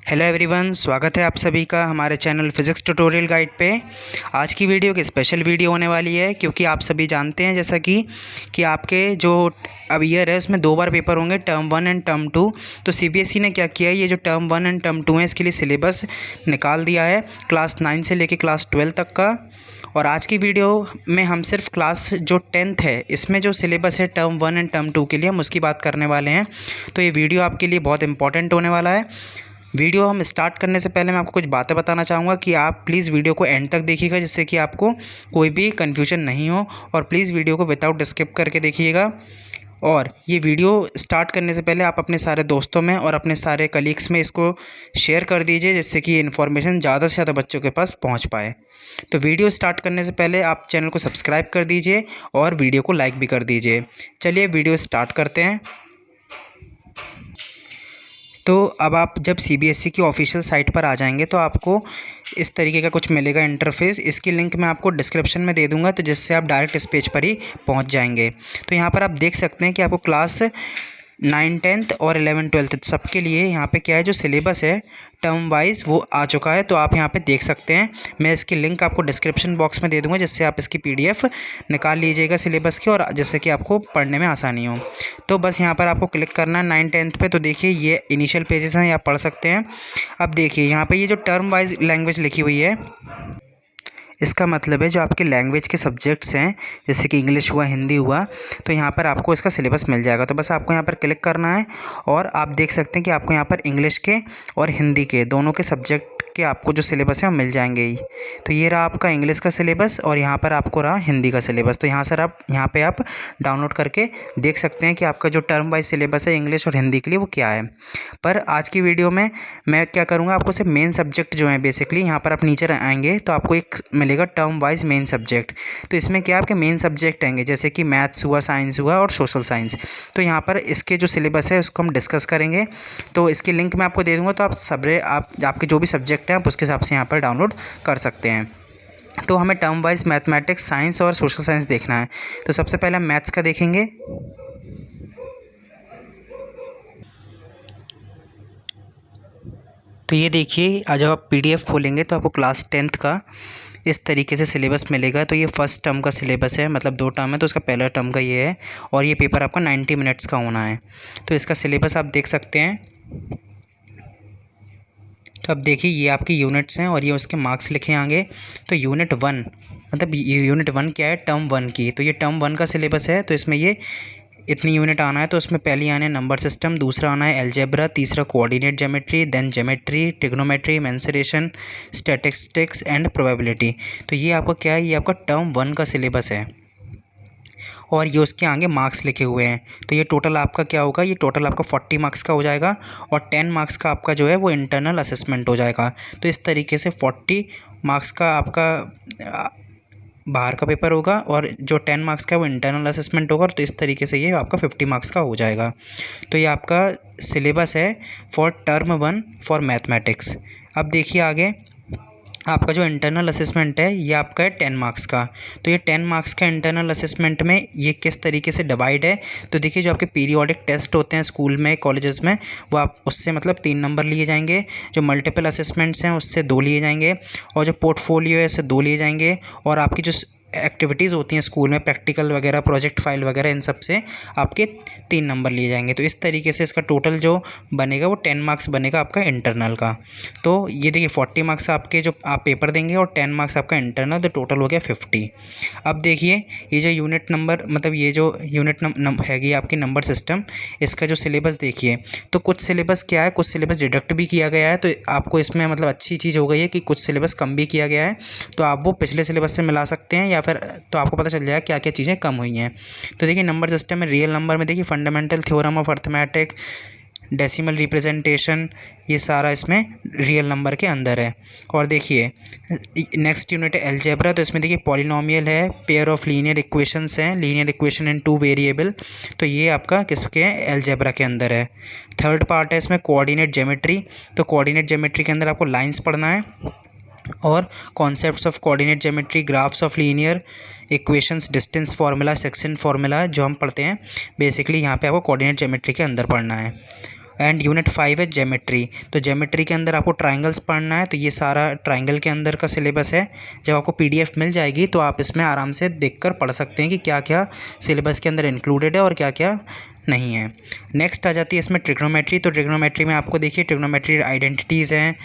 Hello everyone, स्वागत है आप सभी का हमारे चैनल फिज़िक्स ट्यूटोरियल गाइड पे। आज की वीडियो एक स्पेशल वीडियो होने वाली है क्योंकि आप सभी जानते हैं जैसा कि आपके जो अब ईयर है उसमें दो बार पेपर होंगे, टर्म 1 एंड टर्म 2। तो सीबीएसई ने क्या किया है, ये जो टर्म 1 एंड टर्म 2 है इसके लिए सिलेबस निकाल दिया है क्लास 9 से लेके क्लास 12 तक का। और आज की वीडियो में हम सिर्फ क्लास जो 10th है इसमें जो सिलेबस है टर्म 1 एंड टर्म 2 के लिए हम उसकी बात करने वाले हैं। तो ये वीडियो आपके लिए बहुत इंपॉर्टेंट होने वाला है। वीडियो हम स्टार्ट करने से पहले मैं आपको कुछ बातें बताना चाहूँगा कि आप प्लीज़ वीडियो को एंड तक देखिएगा जिससे कि आपको कोई भी कन्फ्यूजन नहीं हो। और प्लीज़ वीडियो को विदाउट स्किप करके देखिएगा। और ये वीडियो स्टार्ट करने से पहले आप अपने सारे दोस्तों में और अपने सारे कलीग्स में इसको शेयर कर दीजिए जिससे कि ये इन्फॉर्मेशन ज़्यादा से ज़्यादा बच्चों के पास पहुँच पाए। तो वीडियो स्टार्ट करने से पहले आप चैनल को सब्सक्राइब कर दीजिए और वीडियो को लाइक भी कर दीजिए। चलिए वीडियो स्टार्ट करते हैं। तो अब आप जब सीबीएसई की ऑफिशियल साइट पर आ जाएंगे तो आपको इस तरीके का कुछ मिलेगा इंटरफेस। इसकी लिंक मैं आपको डिस्क्रिप्शन में दे दूंगा तो जिससे आप डायरेक्ट इस पेज पर ही पहुंच जाएंगे। तो यहाँ पर आप देख सकते हैं कि आपको क्लास 9 10th और 11 12th सबके लिए यहाँ पे क्या है, जो सिलेबस है टर्म वाइज वो आ चुका है। तो आप यहाँ पे देख सकते हैं, मैं इसकी लिंक आपको डिस्क्रिप्शन बॉक्स में दे दूँगा जिससे आप इसकी पीडीएफ निकाल लीजिएगा सिलेबस की और जिससे कि आपको पढ़ने में आसानी हो। तो बस यहाँ पर आपको क्लिक करना है 9 10th पे। तो देखिए ये इनिशियल पेजेस हैं, ये आप पढ़ सकते हैं। अब देखिए यहाँ पे ये जो टर्म वाइज लैंग्वेज लिखी हुई है इसका मतलब है जो आपके लैंग्वेज के सब्जेक्ट्स हैं जैसे कि इंग्लिश हुआ, हिंदी हुआ, तो यहाँ पर आपको इसका सिलेबस मिल जाएगा। तो बस आपको यहाँ पर क्लिक करना है और आप देख सकते हैं कि आपको यहाँ पर इंग्लिश के और हिंदी के दोनों के सब्जेक्ट के आपको जो सिलेबस है वो मिल जाएंगे ही। तो ये रहा आपका इंग्लिश का सिलेबस और यहाँ पर आपको रहा हिंदी का सिलेबस। तो यहाँ पे आप डाउनलोड करके देख सकते हैं कि आपका जो टर्म वाइज सिलेबस है इंग्लिश और हिंदी के लिए वो क्या है। पर आज की वीडियो में मैं क्या करूँगा, आपको सिर्फ मेन सब्जेक्ट जो है बेसिकली यहाँ पर आप नीचे आएंगे तो आपको एक मिलेगा टर्म वाइज मेन सब्जेक्ट। तो इसमें क्या आपके मेन सब्जेक्ट आएंगे जैसे कि मैथ्स हुआ, साइंस हुआ और सोशल साइंस। तो यहाँ पर इसके जो सिलेबस है उसको हम डिस्कस करेंगे। तो इसकी लिंक मैं आपको दे दूँगा तो आपके जो भी सब्जेक्ट हैं आप उसके हिसाब से यहाँ पर डाउनलोड कर सकते हैं। तो हमें टर्म वाइज मैथमेटिक्स, साइंस और सोशल साइंस देखना है। तो सबसे पहले हम मैथ्स का देखेंगे। तो ये देखिए, आज जब आप पीडीएफ खोलेंगे तो आपको क्लास 10th का इस तरीके से सिलेबस मिलेगा। तो ये फर्स्ट टर्म का सिलेबस है, मतलब 2 टर्म है तो उसका पहला टर्म का ये है और ये पेपर आपका 90 मिनट्स का होना है। तो इसका सिलेबस आप देख सकते हैं। तो अब देखिए ये आपकी यूनिट्स हैं और ये उसके मार्क्स लिखे आगे। तो यूनिट 1 मतलब ये यूनिट 1 क्या है, टर्म 1 की। तो ये टर्म 1 का सिलेबस है। तो इसमें ये इतनी यूनिट आना है। तो उसमें पहली आना है नंबर सिस्टम, दूसरा आना है अलजेब्रा, तीसरा coordinate geometry, then geometry, trigonometry, mensuration, statistics and probability. तो ये आपका क्या है, ये आपका टर्म 1 का सिलेबस है और ये उसके आगे मार्क्स लिखे हुए हैं। तो ये टोटल आपका क्या होगा, ये टोटल आपका 40 मार्क्स का हो जाएगा और 10 मार्क्स का आपका जो है वो इंटरनल असेसमेंट हो जाएगा। तो इस तरीके से 40 मार्क्स का आपका बाहर का पेपर होगा और जो 10 मार्क्स का है वो इंटरनल असेसमेंट होगा। तो इस तरीके से ये आपका 50 मार्क्स का हो जाएगा। तो ये आपका सिलेबस है फॉर टर्म 1 फॉर मैथमेटिक्स। अब देखिए आगे आपका जो इंटरनल असेसमेंट है ये आपका है 10 मार्क्स का। तो ये 10 मार्क्स का इंटरनल असेसमेंट में ये किस तरीके से डिवाइड है, तो देखिए जो आपके पीरियोडिक टेस्ट होते हैं स्कूल में, कॉलेजेस में, वो आप उससे मतलब 3 नंबर लिए जाएंगे। जो मल्टीपल असेसमेंट्स हैं उससे 2 लिए जाएंगे और जो पोर्टफोलियो है उससे 2 लिए जाएंगे। और आपकी जो एक्टिविटीज़ होती हैं स्कूल में, प्रैक्टिकल वगैरह, प्रोजेक्ट फाइल वगैरह, इन सब से आपके 3 नंबर लिए जाएंगे। तो इस तरीके से इसका टोटल जो बनेगा वो 10 मार्क्स बनेगा आपका इंटरनल का। तो ये देखिए 40 मार्क्स आपके जो आप पेपर देंगे और 10 मार्क्स आपका इंटरनल, तो टोटल हो गया 50। अब देखिए ये जो यूनिट नंबर मतलब ये जो यूनिट हैगी आपकी नंबर सिस्टम, इसका जो सिलेबस देखिए। तो कुछ सिलेबस क्या है, कुछ सिलेबस डिडक्ट भी किया गया है। तो आपको इसमें मतलब अच्छी चीज़ हो गई है कि कुछ सिलेबस कम भी किया गया है। तो आप वो पिछले सिलेबस से मिला सकते हैं या फिर तो आपको पता चल जाएगा क्या क्या चीज़ें कम हुई हैं। तो देखिए नंबर सिस्टम में रियल नंबर में देखिए fundamental theorem of arithmetic, decimal representation, ये सारा इसमें रियल नंबर के अंदर है। और देखिए नेक्स्ट यूनिट है अलजेब्रा। तो इसमें देखिए पॉलिनोमियल है, पेयर ऑफ लीनियर इक्वेशंस हैं, लीनियर इक्वेशन इन 2 वेरिएबल। तो ये आपका किसके हैं, अलजेब्रा के अंदर है। थर्ड पार्ट है इसमें कोऑर्डिनेट ज्योमेट्री। तो कोऑर्डिनेट ज्योमेट्री के अंदर आपको लाइंस पढ़ना है और concepts of coordinate geometry, graphs of linear equations, distance formula, section formula जो हम पढ़ते हैं बेसिकली यहाँ पे आपको कोऑर्डिनेट ज्योमेट्री के अंदर पढ़ना है। एंड यूनिट 5 है ज्योमेट्री। तो ज्योमेट्री के अंदर आपको ट्राइंगल्स पढ़ना है, तो ये सारा ट्राइंगल के अंदर का सिलेबस है। जब आपको पीडीएफ मिल जाएगी तो आप इसमें आराम से देखकर पढ़ सकते हैं कि क्या क्या सिलेबस के अंदर इंक्लूडेड है और क्या क्या नहीं है। नेक्स्ट आ जाती है इसमें ट्रिग्नोमेट्री। तो ट्रिग्नोमेट्री में आपको देखिए ट्रिग्नोमेट्री आइडेंटिटीज़ हैं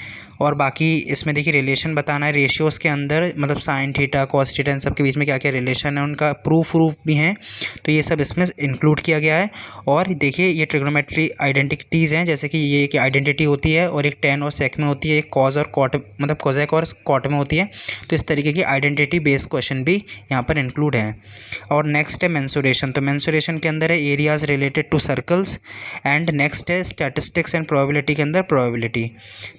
और बाकी इसमें देखिए रिलेशन बताना है रेशियोज़ के अंदर, मतलब sine theta cos theta in सब के बीच में क्या क्या रिलेशन है, उनका प्रूफ भी हैं। तो ये सब इसमें इंक्लूड किया गया है। और देखिए ये ट्रिग्नोमेट्री आइडेंटिटीज़ हैं, जैसे कि ये एक आइडेंटिटी होती है और एक टेन और सेक में होती है, एक कॉज और कॉट मतलब कोजेक और कॉट में होती है। तो इस तरीके की आइडेंटिटी बेस्ड क्वेश्चन भी यहाँ पर इंक्लूड हैं। और नेक्स्ट है मेंसुरेशन। तो मेंसुरेशन के अंदर है areas related to circles. And next है स्टैटिस्टिक्स एंड प्रोबेबिलिटी के अंदर प्रोबेबिलिटी।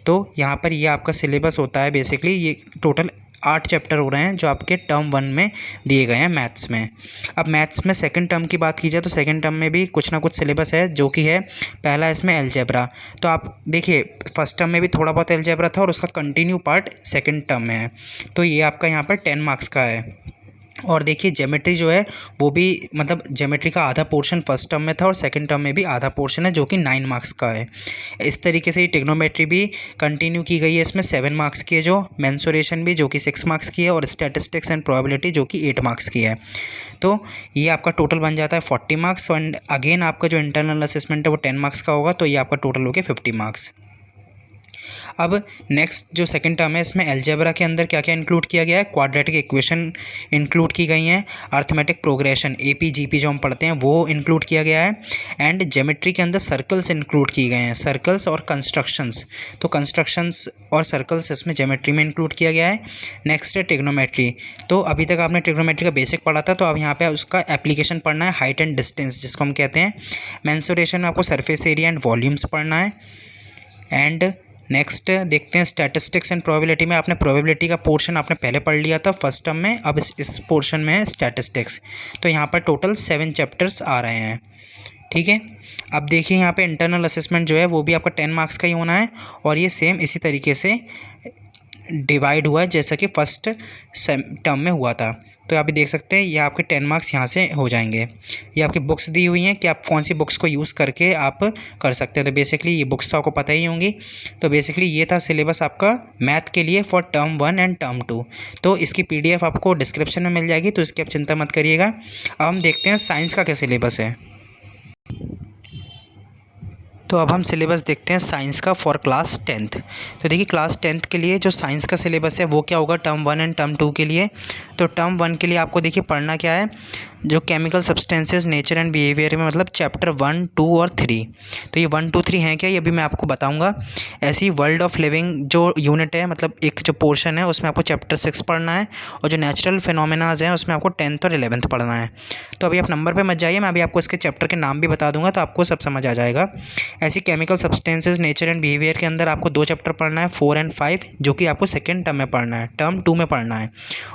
तो यहाँ पर ये आपका सिलेबस होता है। बेसिकली ये टोटल 8 चैप्टर हो रहे हैं जो आपके टर्म 1 में दिए गए हैं मैथ्स में। अब मैथ्स में सेकंड टर्म की बात की जाए तो सेकंड टर्म में भी कुछ ना कुछ सिलेबस है, जो कि है पहला इसमें अलजेब्रा। तो आप देखिए फर्स्ट टर्म में भी थोड़ा बहुत अलजेब्रा था और उसका कंटिन्यू पार्ट सेकंड टर्म में है। तो ये आपका यहाँ पर 10 मार्क्स का है। और देखिए ज्योमेट्री जो है वो भी मतलब ज्योमेट्री का आधा पोर्शन फर्स्ट टर्म में था और सेकंड टर्म में भी आधा पोर्शन है, जो कि 9 मार्क्स का है। इस तरीके से ट्रिग्नोमेट्री भी कंटिन्यू की गई है, इसमें 7 मार्क्स की है, जो मेंसुरेशन भी जो कि 6 मार्क्स की है और स्टैटिस्टिक्स एंड प्रोबेबिलिटी जो कि 8 मार्क्स की है। तो ये आपका टोटल बन जाता है 40 मार्क्स। एंड अगेन आपका जो इंटरनल असेसमेंट है वो 10 मार्क्स का होगा, तो ये आपका टोटल हो गया 50 मार्क्स। अब नेक्स्ट जो सेकंड टर्म है इसमें अलजेब्रा के अंदर क्या क्या इंक्लूड किया गया है, क्वाड्रेटिक इक्वेशन इंक्लूड की गई हैं, अर्थमेटिक प्रोग्रेशन एपी जीपी जो हम पढ़ते हैं वो इंक्लूड किया गया है। एंड ज्योमेट्री के अंदर सर्कल्स इंक्लूड किए गए हैं, सर्कल्स और कंस्ट्रक्शंस। तो कंस्ट्रक्शंस और सर्कल्स इसमें ज्योमेट्री में इंक्लूड किया गया है। नेक्स्ट है ट्रिग्नोमेट्री। तो अभी तक आपने ट्रिग्नोमेट्री का बेसिक पढ़ा था, तो अब यहाँ पे उसका एप्लीकेशन पढ़ना है, हाइट एंड डिस्टेंस जिसको हम कहते हैं। मेंसुरेशन में आपको सरफेस एरिया एंड वॉल्यूम्स पढ़ना है। एंड नेक्स्ट देखते हैं स्टैटिस्टिक्स एंड प्रोबेबिलिटी में आपने प्रोबेबिलिटी का पोर्शन आपने पहले पढ़ लिया था फर्स्ट टर्म में, अब इस पोर्शन में है स्टैटिस्टिक्स। तो यहाँ पर टोटल 7 चैप्टर्स आ रहे हैं, ठीक है। अब देखिए यहाँ पे इंटरनल असेसमेंट जो है वो भी आपका 10 मार्क्स का ही होना है और ये सेम इसी तरीके से डिवाइड हुआ है जैसा कि फर्स्ट टर्म में हुआ था। तो आप भी देख सकते हैं ये आपके 10 मार्क्स यहाँ से हो जाएंगे। ये आपकी बुक्स दी हुई हैं कि आप कौन सी बुक्स को यूज़ करके आप कर सकते हैं। तो बेसिकली ये बुक्स तो आपको पता ही होंगी। तो बेसिकली ये था सिलेबस आपका मैथ के लिए फॉर टर्म 1 एंड टर्म 2। तो इसकी पीडीएफ आपको डिस्क्रिप्शन में मिल जाएगी, तो इसकी आप चिंता मत करिएगा। अब हम देखते हैं साइंस का क्या सिलेबस है। तो अब हम सिलेबस देखते हैं साइंस का फॉर क्लास 10th। तो देखिए क्लास 10th के लिए जो साइंस का सिलेबस है वो क्या होगा टर्म 1 एंड टर्म 2 के लिए। तो टर्म 1 के लिए आपको देखिए पढ़ना क्या है, जो chemical substances nature and behaviour में मतलब चैप्टर 1, 2 और 3। तो ये 1, 2, 3 हैं क्या, ये भी मैं आपको बताऊंगा। ऐसे ही वर्ल्ड ऑफ लिविंग जो यूनिट है मतलब एक जो पोर्शन है उसमें आपको चैप्टर 6 पढ़ना है और जो नेचुरल फिनोमेनाज हैं उसमें आपको 10th और 11th पढ़ना है। तो अभी आप नंबर पे मत जाइए, मैं अभी आपको इसके चैप्टर के नाम भी बता दूंगा तो आपको सब समझ आ जाएगा। ऐसी chemical substances nature and behaviour के अंदर आपको 2 चैप्टर पढ़ना है 4 एंड 5, जो कि आपको सेकेंड टर्म में पढ़ना है, टर्म 2 में पढ़ना है।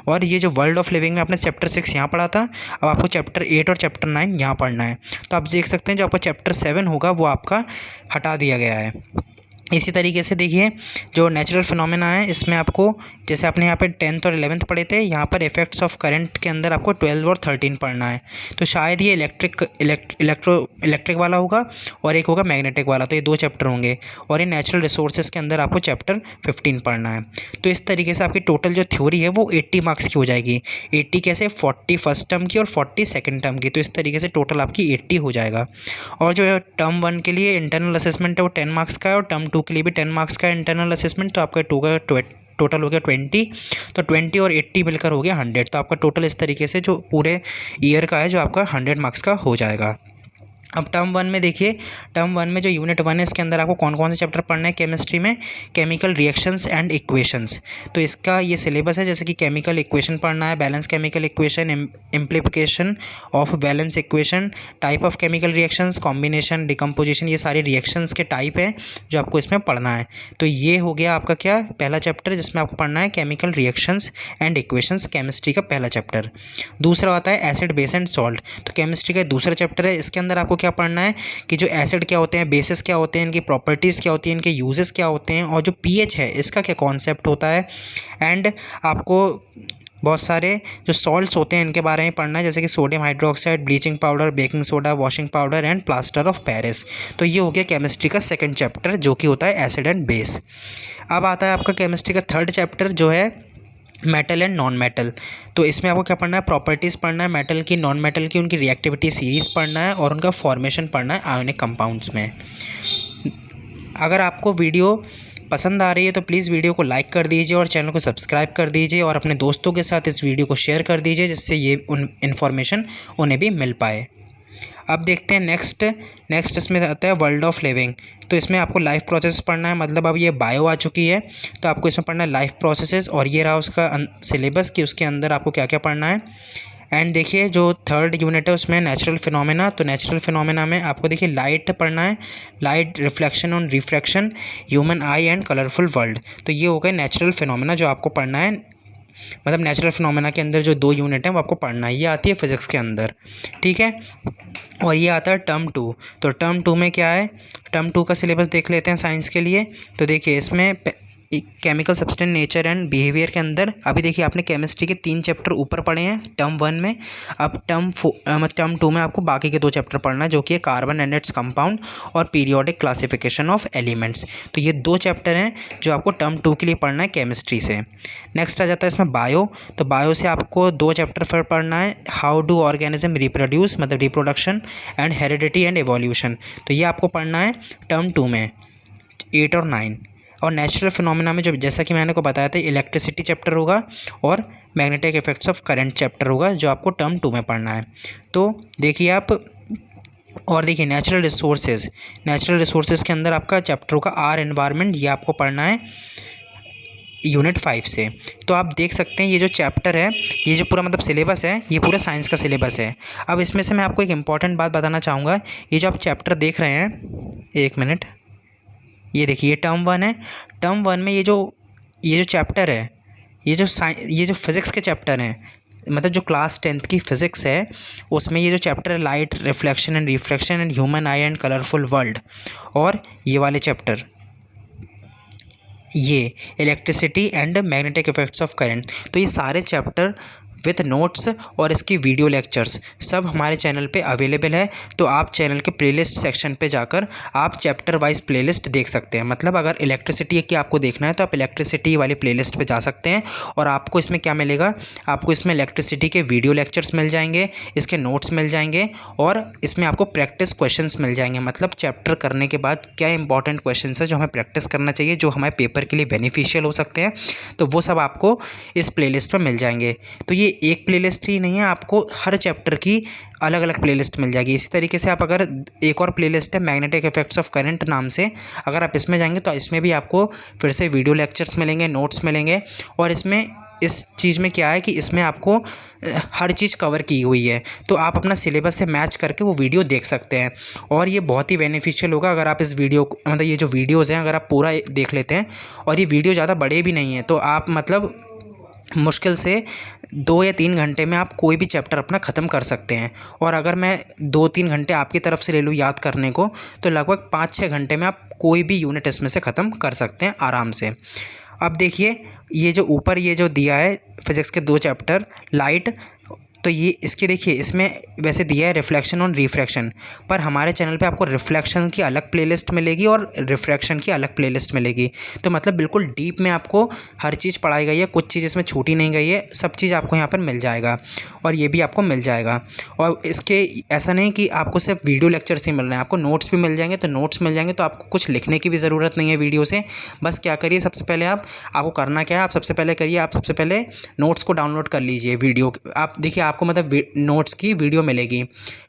और ये जो वर्ल्ड ऑफ लिविंग में आपने चैप्टर 6 यहाँ पढ़ा था, अब आपको चैप्टर 8 और चैप्टर 9 यहाँ पढ़ना है। तो आप देख सकते हैं जो आपका चैप्टर 7 होगा वो आपका हटा दिया गया है। इसी तरीके से देखिए जो नेचुरल फिनोमेना है इसमें आपको जैसे आपने यहाँ पे 10th और 11th पढ़े थे, यहाँ पर इफेक्ट्स ऑफ करंट के अंदर आपको 12 और 13 पढ़ना है। तो शायद ये इलेक्ट्रिक वाला होगा और एक होगा मैग्नेटिक वाला, तो ये 2 चैप्टर होंगे। और ये नेचुरल रिसोर्सेज के अंदर आपको चैप्टर 15 पढ़ना है। तो इस तरीके से आपकी टोटल जो थ्योरी है वो 80 मार्क्स की हो जाएगी। 80 कैसे, 40 फर्स्ट टर्म की और 40 सेकेंड टर्म की। तो इस तरीके से टोटल आपकी 80 हो जाएगा। और जो है टर्म 1 के लिए इंटरनल असेसमेंट है वो 10 मार्क्स का है और टर्म 2 के लिए भी 10 मार्क्स का इंटरनल असेसमेंट। तो आपका टोटल हो गया 20। तो 20 और 80 मिलकर हो गया 100। तो आपका टोटल इस तरीके से जो पूरे ईयर का है जो आपका 100 मार्क्स का हो जाएगा। अब टर्म 1 में देखिए, टर्म 1 में जो यूनिट 1 है इसके अंदर आपको कौन कौन से चैप्टर पढ़ना है केमिस्ट्री में, केमिकल रिएक्शंस एंड इक्वेशंस। तो इसका ये सिलेबस है, जैसे कि केमिकल इक्वेशन पढ़ना है, balance chemical equation, implication of balance equation, type of chemical reactions, combination, decomposition, ये सारे रिएक्शंस के टाइप है जो आपको इसमें पढ़ना है। तो ये हो गया आपका क्या पहला चैप्टर जिसमें आपको पढ़ना है chemical reactions and equations, chemistry का पहला चैप्टर। दूसरा आता है एसिड बेस एंड सॉल्ट। तो केमिस्ट्री का दूसरा चैप्टर है, इसके अंदर आपको क्या पढ़ना है कि जो एसिड क्या होते हैं, बेसिस क्या होते हैं, इनकी प्रॉपर्टीज़ क्या होती हैं, इनके यूजेस क्या होते हैं और जो पीएच है इसका क्या कॉन्सेप्ट होता है। एंड आपको बहुत सारे जो सॉल्ट्स होते हैं इनके बारे में पढ़ना है, जैसे कि sodium hydroxide, bleaching powder, baking soda, washing powder and plaster of Paris. तो ये हो गया केमिस्ट्री का सेकंड चैप्टर जो कि होता है एसिड एंड बेस। अब आता है आपका केमिस्ट्री का थर्ड चैप्टर जो है मेटल एंड नॉन मेटल। तो इसमें आपको क्या पढ़ना है, प्रॉपर्टीज़ पढ़ना है मेटल की, नॉन मेटल की, उनकी रिएक्टिविटी सीरीज़ पढ़ना है और उनका फॉर्मेशन पढ़ना है आयोनिक कंपाउंड्स में। अगर आपको वीडियो पसंद आ रही है तो प्लीज़ वीडियो को लाइक कर दीजिए और चैनल को सब्सक्राइब कर दीजिए और अपने दोस्तों के साथ इस वीडियो को शेयर कर दीजिए, जिससे ये उन इन्फॉर्मेशन उन्हें भी मिल पाए। अब देखते हैं नेक्स्ट इसमें आता है वर्ल्ड ऑफ लिविंग। तो इसमें आपको लाइफ प्रोसेस पढ़ना है, मतलब अब ये बायो आ चुकी है तो आपको इसमें पढ़ना है लाइफ प्रोसेसेस, और ये रहा उसका सिलेबस कि उसके अंदर आपको क्या क्या पढ़ना है। एंड देखिए जो थर्ड यूनिट है उसमें नेचुरल फिनोमेना। तो नेचुरल फिनोमेना में आपको देखिए लाइट पढ़ना है, light reflection on refraction, human I and colourful world. तो ये हो गए नेचुरल फिनोमेना जो आपको पढ़ना है, मतलब नेचुरल फिनोमेना के अंदर जो 2 यूनिट हैं वो आपको पढ़ना है, ये आती है फिज़िक्स के अंदर, ठीक है। और ये आता है टर्म 2। तो टर्म 2 में क्या है, टर्म 2 का सिलेबस देख लेते हैं साइंस के लिए। तो देखिए इसमें chemical substance nature and behaviour के अंदर अभी देखिए आपने केमिस्ट्री के 3 चैप्टर ऊपर पढ़े हैं टर्म 1 में। अब टर्म 2 में आपको बाकी के 2 चैप्टर पढ़ना है जो कि है कार्बन एंड इट्स कंपाउंड और पीरियोडिक क्लासिफिकेशन ऑफ एलिमेंट्स। तो ये 2 चैप्टर हैं जो आपको टर्म 2 के लिए पढ़ना है केमिस्ट्री से। नेक्स्ट आ जाता है इसमें बायो। तो बायो से आपको 2 चैप्टर फिर पढ़ना है, हाउ डू ऑर्गेनिज्म रिप्रोड्यूस, मतलब reproduction, and heredity and evolution. तो ये आपको पढ़ना है टर्म 2 में 8 और 9। और नेचुरल फिनोमेना में जो जैसा कि मैंने को बताया था इलेक्ट्रिसिटी चैप्टर होगा और magnetic effects of current chapter होगा जो आपको टर्म 2 में पढ़ना है। तो देखिए आप, और देखिए नेचुरल रिसोर्सेज के अंदर आपका चैप्टर होगा आर एनवायरनमेंट, ये आपको पढ़ना है यूनिट 5 से। तो आप देख सकते हैं ये जो चैप्टर है, ये जो पूरा मतलब सिलेबस है, ये पूरा साइंस का सिलेबस है। अब इसमें से मैं आपको एक इम्पॉर्टेंट बात बताना चाहूँगा, ये जो आप चैप्टर देख रहे हैं, एक मिनट, ये देखिए ये टर्म 1 है। टर्म 1 में ये जो चैप्टर है, ये जो फिज़िक्स के चैप्टर हैं, मतलब जो क्लास 10th की फ़िज़िक्स है उसमें ये जो चैप्टर है light reflection and refraction and human I and colourful world, और ये वाले चैप्टर ये electricity and magnetic effects of current. तो ये सारे चैप्टर विथ नोट्स और इसकी वीडियो लेक्चर्स सब हमारे चैनल पे अवेलेबल है। तो आप चैनल के प्लेलिस्ट सेक्शन पे जाकर आप चैप्टर वाइज प्लेलिस्ट देख सकते हैं। मतलब अगर इलेक्ट्रिसिटी की आपको देखना है तो आप इलेक्ट्रिसिटी वाली प्लेलिस्ट पे जा सकते हैं और आपको इसमें क्या मिलेगा, आपको इसमें इलेक्ट्रिसिटी के वीडियो लेक्चर्स मिल जाएंगे, इसके नोट्स मिल जाएंगे और इसमें आपको प्रैक्टिस क्वेश्चंस मिल जाएंगे। मतलब चैप्टर करने के बाद क्या इंपॉर्टेंट क्वेश्चन है जो हमें प्रैक्टिस करना चाहिए, जो हमारे पेपर के लिए बेनिफिशियल हो सकते हैं, तो वो सब आपको इस प्लेलिस्ट में मिल जाएंगे। तो ये एक प्लेलिस्ट ही नहीं है, आपको हर चैप्टर की अलग अलग प्लेलिस्ट मिल जाएगी। इसी तरीके से आप अगर एक और प्लेलिस्ट है मैग्नेटिक इफेक्ट्स ऑफ करंट नाम से, अगर आप इसमें जाएंगे तो इसमें भी आपको फिर से वीडियो लेक्चर्स मिलेंगे, नोट्स मिलेंगे। और इसमें इस चीज़ में क्या है कि इसमें आपको हर चीज़ कवर की हुई है, तो आप अपना सिलेबस से मैच करके वो वीडियो देख सकते हैं और ये बहुत ही बेनिफिशियल होगा अगर आप इस वीडियो को, मतलब ये जो वीडियोज़ हैं अगर आप पूरा देख लेते हैं, और ये वीडियो ज़्यादा बड़े भी नहीं है, तो आप मतलब मुश्किल से 2 या 3 घंटे में आप कोई भी चैप्टर अपना ख़त्म कर सकते हैं। और अगर मैं 2-3 घंटे आपकी तरफ से ले लूँ याद करने को, तो लगभग 5-6 घंटे में आप कोई भी यूनिट इसमें से ख़त्म कर सकते हैं आराम से। अब देखिए ये जो ऊपर ये जो दिया है फिज़िक्स के 2 चैप्टर लाइट, तो ये इसके देखिए इसमें वैसे दिया है रिफ्लेक्शन ऑन रिफ्रैक्शन, पर हमारे चैनल पे आपको रिफ्लेक्शन की अलग प्लेलिस्ट मिलेगी और रिफ्रैक्शन की अलग प्लेलिस्ट मिलेगी। तो मतलब बिल्कुल डीप में आपको हर चीज़ पढ़ाई गई है, कुछ चीज़ इसमें छूटी नहीं गई है, सब चीज़ आपको यहाँ पर मिल जाएगा और ये भी आपको मिल जाएगा। और इसके ऐसा नहीं कि आपको सिर्फ वीडियो लेक्चर्स ही मिल रहे हैं, आपको नोट्स भी मिल जाएंगे। तो नोट्स मिल जाएंगे तो आपको कुछ लिखने की भी ज़रूरत नहीं है वीडियो से। बस क्या करिए, सबसे पहले आपको करना क्या है, आप सबसे पहले नोट्स को डाउनलोड कर लीजिए। वीडियो आप देखिए आपको मतलब नोट्स की वीडियो मिलेगी,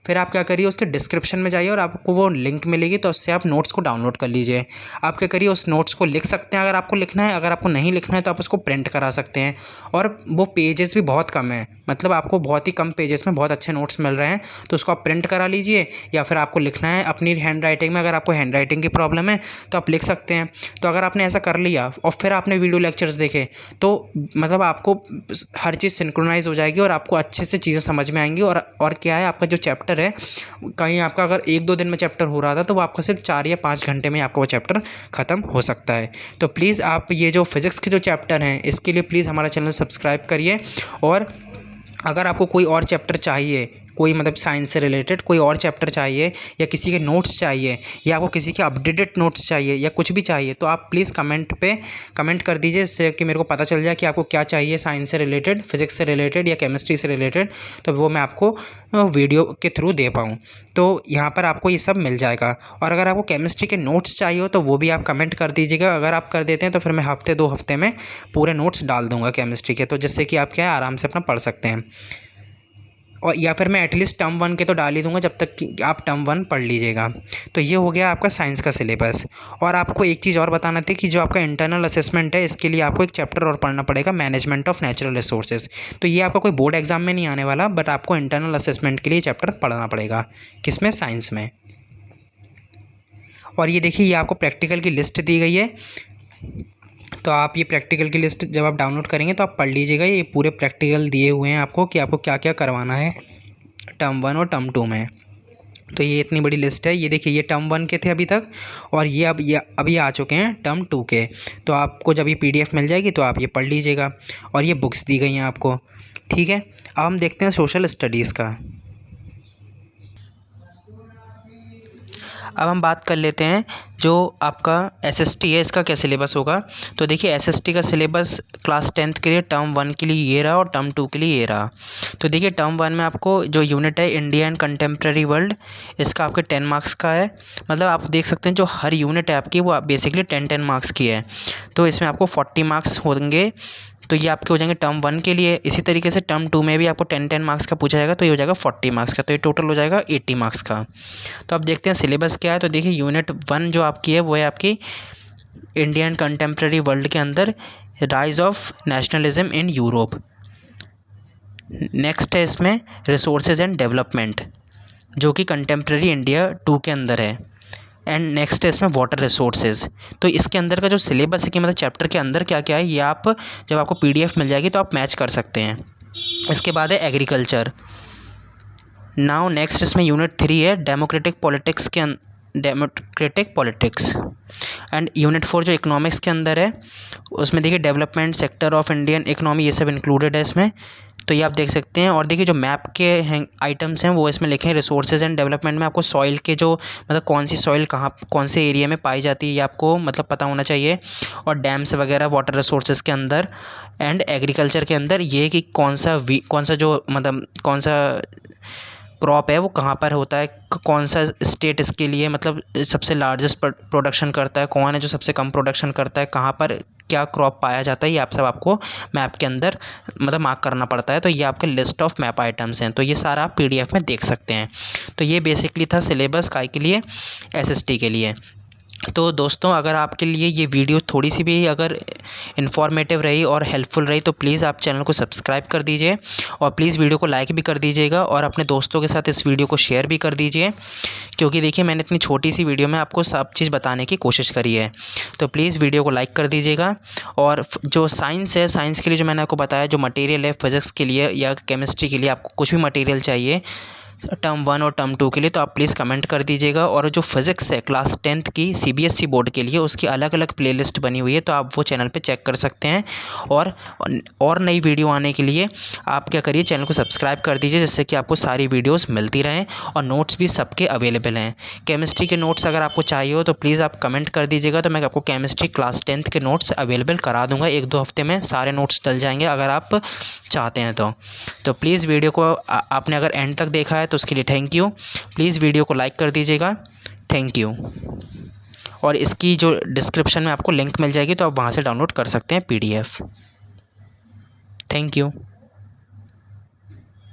फिर आप क्या करिए उसके डिस्क्रिप्शन में जाइए और आपको वो लिंक मिलेगी, तो उससे आप नोट्स को डाउनलोड कर लीजिए। आप क्या करिए उस नोट्स को लिख सकते हैं अगर आपको लिखना है, अगर आपको नहीं लिखना है तो आप उसको प्रिंट करा सकते हैं। और वो पेजेस भी बहुत कम है, मतलब आपको बहुत ही कम पेजेस में बहुत अच्छे नोट्स मिल रहे हैं, तो उसको आप प्रिंट करा लीजिए। या फिर आपको लिखना है अपनी हैंड राइटिंग में, अगर आपको हैंड राइटिंग की प्रॉब्लम है तो आप लिख सकते हैं। तो अगर आपने ऐसा कर लिया और फिर आपने वीडियो लेक्चर्स देखे तो मतलब आपको हर चीज़ सिंक्रोनाइज़ हो जाएगी और आपको अच्छे से चीज़ें समझ में आएंगी। और क्या है, आपका जो चैप्टर है, कहीं आपका अगर 1-2 दिन में चैप्टर हो रहा था तो वो आपका सिर्फ 4 या 5 घंटे में आपका वो चैप्टर ख़त्म हो सकता है। तो प्लीज़ आप ये जो फिज़िक्स के जो चैप्टर हैं इसके लिए प्लीज़ हमारा चैनल सब्सक्राइब करिए। और अगर आपको कोई और चैप्टर चाहिए, कोई मतलब साइंस से रिलेटेड कोई और चैप्टर चाहिए, या किसी के नोट्स चाहिए, या आपको किसी के अपडेटेड नोट्स चाहिए, या कुछ भी चाहिए, तो आप प्लीज़ कमेंट पे कमेंट कर दीजिए, जिससे कि मेरे को पता चल जाए कि आपको क्या चाहिए, साइंस से रिलेटेड, फिज़िक्स से रिलेटेड या केमिस्ट्री से रिलेटेड, तो वो मैं आपको वीडियो के थ्रू दे पाऊँ। तो यहाँ पर आपको ये सब मिल जाएगा। और अगर आपको केमिस्ट्री के नोट्स चाहिए हो तो वो भी आप कमेंट कर दीजिएगा। अगर आप कर देते हैं तो फिर मैं हफ़्ते 2 हफ़्ते में पूरे नोट्स डाल दूँगा केमिस्ट्री के, तो जिससे कि आप क्या है आराम से अपना पढ़ सकते हैं। और या फिर मैं एटलीस्ट टर्म 1 के तो डाल ही दूँगा, जब तक कि आप टर्म 1 पढ़ लीजिएगा। तो ये हो गया आपका साइंस का सिलेबस। और आपको एक चीज़ और बताना थी कि जो आपका इंटरनल असेसमेंट है, इसके लिए आपको एक चैप्टर और पढ़ना पड़ेगा, मैनेजमेंट ऑफ नेचुरल रिसोर्सेज। तो ये आपका कोई बोर्ड एग्जाम में नहीं आने वाला, बट आपको इंटरनल असेसमेंट के लिए चैप्टर पढ़ना पड़ेगा। किसमें? साइंस में। और ये देखिए, ये आपको प्रैक्टिकल की लिस्ट दी गई है। तो आप ये प्रैक्टिकल की लिस्ट जब आप डाउनलोड करेंगे तो आप पढ़ लीजिएगा। ये पूरे प्रैक्टिकल दिए हुए हैं आपको कि आपको क्या क्या करवाना है टर्म 1 और टर्म 2 में। तो ये इतनी बड़ी लिस्ट है। ये देखिए, ये टर्म 1 के थे अभी तक, और ये अभी आ चुके हैं टर्म 2 के। तो आपको जब ये PDF मिल जाएगी तो आप ये पढ़ लीजिएगा। और ये बुक्स दी गई हैं आपको, ठीक है। अब हम देखते हैं सोशल स्टडीज़ का। अब हम बात कर लेते हैं जो आपका SST है, इसका क्या सिलेबस होगा। तो देखिए, SST का सिलेबस क्लास 10th के लिए टर्म 1 के लिए ये रहा और टर्म 2 के लिए ये रहा। तो देखिए, टर्म 1 में आपको जो यूनिट है इंडिया एंड कंटेम्प्रेरी वर्ल्ड, इसका आपके 10 मार्क्स का है। मतलब आप देख सकते हैं जो हर यूनिट है आपकी वो बेसिकली 10-10 मार्क्स की है। तो इसमें आपको 40 मार्क्स होंगे। तो ये आपके हो जाएंगे टर्म 1 के लिए। इसी तरीके से टर्म 2 में भी आपको 10-10 मार्क्स का पूछा जाएगा, तो ये हो जाएगा 40 मार्क्स का। तो ये टोटल हो जाएगा 80 मार्क्स का। तो अब देखते हैं सिलेबस क्या है। तो देखिए, यूनिट 1 जो आपकी है वो है आपकी इंडिया एंड कंटेम्प्रेरी वर्ल्ड के अंदर rise of nationalism in Europe. Next है इसमें रिसोर्सेज एंड डेवलपमेंट, जो कि कंटेम्प्रेरी इंडिया 2 के अंदर है। एंड नेक्स्ट है इसमें वाटर रिसोर्सेज। तो इसके अंदर का जो सिलेबस है कि मतलब चैप्टर के अंदर क्या क्या है, ये आप जब आपको PDF मिल जाएगी तो आप मैच कर सकते हैं। इसके बाद है एग्रीकल्चर। नाउ नेक्स्ट इसमें यूनिट 3 है डेमोक्रेटिक पॉलिटिक्स। एंड यूनिट 4 जो इकोनॉमिक्स के अंदर है, उसमें देखिए development sector of Indian economy, ये सब इंक्लूडेड है इसमें। तो ये आप देख सकते हैं। और देखिए, जो मैप के हैं आइटम्स हैं वो इसमें लिखे हैं। रिसोर्सेज एंड डेवलपमेंट में आपको सॉइल के जो मतलब कौन सी सॉइल कहाँ कौन से एरिया में पाई जाती है ये आपको मतलब पता होना चाहिए। और डैम्स वगैरह वाटर रिसोर्सेज के अंदर। एंड एग्रीकल्चर के अंदर ये कि कौन सा जो मतलब कौन सा क्रॉप है वो कहाँ पर होता है, कौन सा स्टेट इसके लिए मतलब सबसे लार्जेस्ट प्रोडक्शन करता है, कौन है जो सबसे कम प्रोडक्शन करता है, कहाँ पर क्या क्रॉप पाया जाता है, ये आप सब आपको मैप के अंदर मतलब मार्क करना पड़ता है। तो ये आपके लिस्ट ऑफ मैप आइटम्स हैं। तो ये सारा आप PDF में देख सकते हैं। तो ये बेसिकली था सिलेबस काय के लिए, SST के लिए। तो दोस्तों, अगर आपके लिए ये वीडियो थोड़ी सी भी अगर इन्फॉर्मेटिव रही और हेल्पफुल रही तो प्लीज़ आप चैनल को सब्सक्राइब कर दीजिए, और प्लीज़ वीडियो को लाइक भी कर दीजिएगा, और अपने दोस्तों के साथ इस वीडियो को शेयर भी कर दीजिए। क्योंकि देखिए, मैंने इतनी छोटी सी वीडियो में आपको सब चीज़ बताने की कोशिश करी है। तो प्लीज़ वीडियो को लाइक कर दीजिएगा। और जो साइंस है, साइंस के लिए जो मैंने आपको बताया जो मटेरियल है, फिज़िक्स के लिए या केमिस्ट्री के लिए आपको कुछ भी मटेरियल चाहिए टर्म 1 और टर्म 2 के लिए, तो आप प्लीज़ कमेंट कर दीजिएगा। और जो फिज़िक्स है क्लास 10th की CBSE बोर्ड के लिए, उसकी अलग अलग प्लेलिस्ट बनी हुई है, तो आप वो चैनल पे चेक कर सकते हैं। और नई वीडियो आने के लिए आप क्या करिए, चैनल को सब्सक्राइब कर दीजिए, जिससे कि आपको सारी वीडियोस मिलती रहें। और नोट्स भी सबके अवेलेबल हैं। केमिस्ट्री के नोट्स अगर आपको चाहिए हो तो प्लीज़ आप कमेंट कर दीजिएगा, तो मैं आपको केमिस्ट्री क्लास 10th के नोट्स अवेलेबल करा दूँगा। 1-2 हफ्ते में सारे नोट्स डल जाएंगे अगर आप चाहते हैं तो प्लीज़ वीडियो को आपने अगर एंड तक देखा है तो उसके लिए थैंक यू। प्लीज़ वीडियो को लाइक कर दीजिएगा। Thank you. और इसकी जो डिस्क्रिप्शन में आपको लिंक मिल जाएगी, तो आप वहाँ से डाउनलोड कर सकते हैं PDF। Thank you.